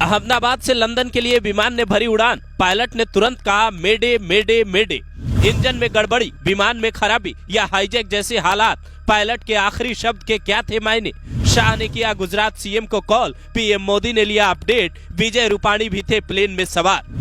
अहमदाबाद से लंदन के लिए विमान ने भरी उड़ान, पायलट ने तुरंत कहा मेडे मेडे मेडे। इंजन में गड़बड़ी, विमान में खराबी या हाईजैक जैसे हालात, पायलट के आखिरी शब्द के क्या थे मायने। शाह ने किया गुजरात सीएम को कॉल, पीएम मोदी ने लिया अपडेट, विजय रूपाणी भी थे प्लेन में सवार।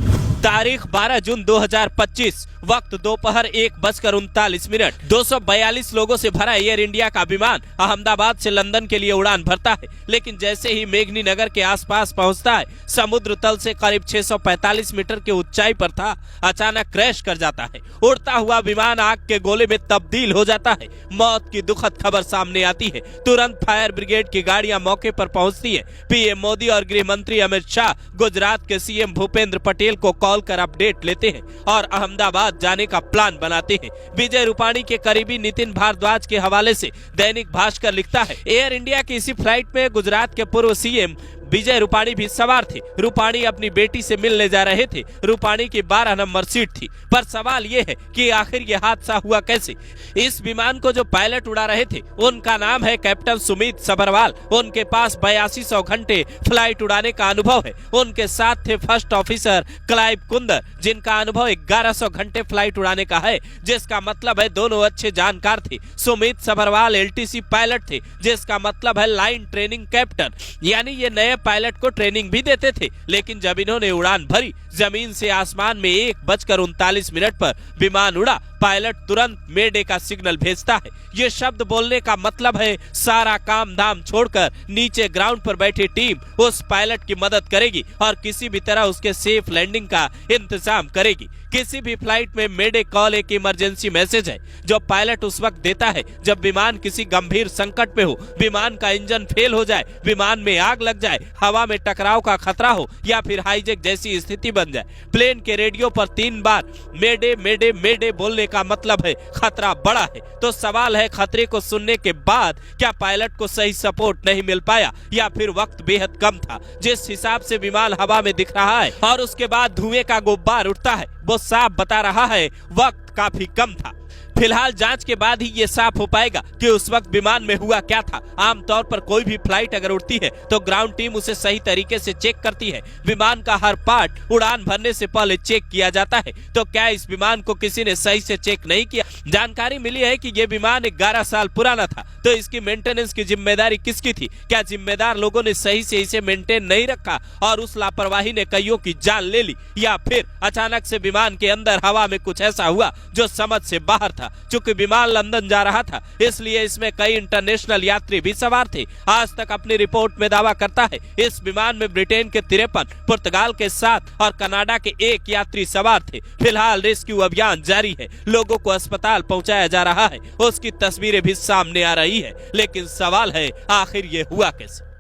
तारीख 12 जून 2025, वक्त दोपहर 1:39। 242 लोगों से भरा एयर इंडिया का विमान अहमदाबाद से लंदन के लिए उड़ान भरता है, लेकिन जैसे ही मेघनी नगर के आसपास पहुंचता है, समुद्र तल से करीब 645 मीटर की ऊंचाई पर था, अचानक क्रैश कर जाता है। उड़ता हुआ विमान आग के गोले में तब्दील हो जाता है। मौत की दुखद खबर सामने आती है। तुरंत फायर ब्रिगेड की गाड़ियां मौके पर पहुंचती है। पीएम मोदी और गृह मंत्री अमित शाह गुजरात के सीएम भूपेंद्र पटेल को कॉल कर अपडेट लेते हैं और अहमदाबाद जाने का प्लान बनाते हैं। विजय रूपाणी के करीबी नितिन भारद्वाज के हवाले से दैनिक भास्कर लिखता है, एयर इंडिया की इसी फ्लाइट में गुजरात के पूर्व सीएम विजय रूपाणी भी सवार थे। रूपाणी अपनी बेटी से मिलने जा रहे थे। रूपाणी की 12 नंबर सीट थी। पर सवाल ये है कि आखिर ये हादसा हुआ कैसे। इस विमान को जो पायलट उड़ा रहे थे उनका नाम है कैप्टन सुमित सबरवाल। उनके पास 8200 घंटे फ्लाइट उड़ाने का अनुभव है। उनके साथ थे फर्स्ट ऑफिसर क्लाइव कुंदर, जिनका अनुभव 1100 घंटे फ्लाइट उड़ाने का है, जिसका मतलब है दोनों अच्छे जानकार थे। सुमित सबरवाल LTC पायलट थे, जिसका मतलब है लाइन ट्रेनिंग कैप्टन, यानी ये नए पायलट को ट्रेनिंग भी देते थे। लेकिन जब इन्होंने उड़ान भरी, जमीन से आसमान में 1:39 पर विमान उड़ा, पायलट तुरंत मेडे का सिग्नल भेजता है। ये शब्द बोलने का मतलब है सारा काम धाम छोड़कर नीचे ग्राउंड पर बैठी टीम उस पायलट की मदद करेगी और किसी भी तरह उसके सेफ लैंडिंग का इंतजाम करेगी। किसी भी फ्लाइट में मेडे कॉल एक इमरजेंसी मैसेज है जो पायलट उस वक्त देता है जब विमान किसी गंभीर संकट में हो, विमान का इंजन फेल हो जाए, विमान में आग लग जाए, हवा में टकराव का खतरा हो या फिर हाईजैक जैसी स्थिति बन जाए। प्लेन के रेडियो पर 3 बार मेडे मेडे मेडे बोलने का मतलब है खतरा बड़ा है। तो सवाल है, खतरे को सुनने के बाद क्या पायलट को सही सपोर्ट नहीं मिल पाया या फिर वक्त बेहद कम था। जिस हिसाब से विमान हवा में दिख रहा है और उसके बाद धुएं का गुब्बार उठता है, वो साफ बता रहा है वक्त काफी कम था। फिलहाल जांच के बाद ही ये साफ हो पाएगा कि उस वक्त विमान में हुआ क्या था। आमतौर पर कोई भी फ्लाइट अगर उड़ती है तो ग्राउंड टीम उसे सही तरीके से चेक करती है। विमान का हर पार्ट उड़ान भरने से पहले चेक किया जाता है। तो क्या इस विमान को किसी ने सही से चेक नहीं किया? जानकारी मिली है कि ये विमान 11 साल पुराना था, तो इसकी मेंटेनेंस की जिम्मेदारी किसकी थी? क्या जिम्मेदार लोगों ने सही से इसे मेंटेन नहीं रखा और उस लापरवाही ने कईयों की जान ले ली, या फिर अचानक से विमान के अंदर हवा में कुछ ऐसा हुआ जो समझ से बाहर था? चूंकि विमान लंदन जा रहा था, इसलिए इसमें कई इंटरनेशनल यात्री भी सवार थे। आज तक अपनी रिपोर्ट में दावा करता है इस विमान में ब्रिटेन के 53, पुर्तगाल के 7 और कनाडा के 1 यात्री सवार थे। फिलहाल रेस्क्यू अभियान जारी है, लोगों को अस्पताल पहुंचाया जा रहा है, उसकी तस्वीरें भी सामने आ रही है। लेकिन सवाल है, आखिर ये हुआ कैसे?